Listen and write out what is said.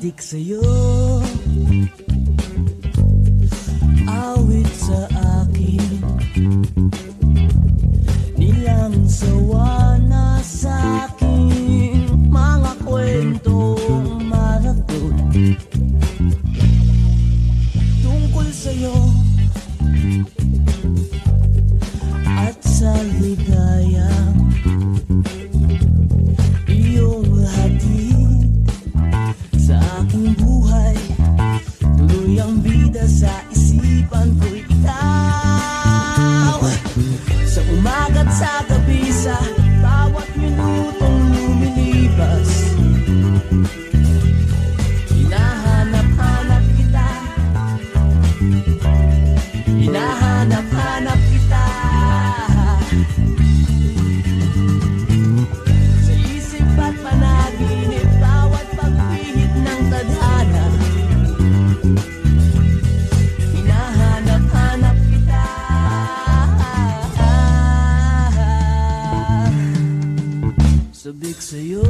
Adik sa'yo, awit sa akin, nilang sawa na sa'king mga kwentong marathon tungkol sa'yo at sa ligayang iyong hatid sa aking buhay. Tuloy ang bida sa isipan ko'y ikaw. Sa umaga't sa gabi, sa bawat minutong lumilipas, hinahanap-hanap kita, hinahanap-hanap kita. Sa isip at panaginip, bawat pagpihit ng tadhana, hinahanap-hanap kita. Sabik sa'yo,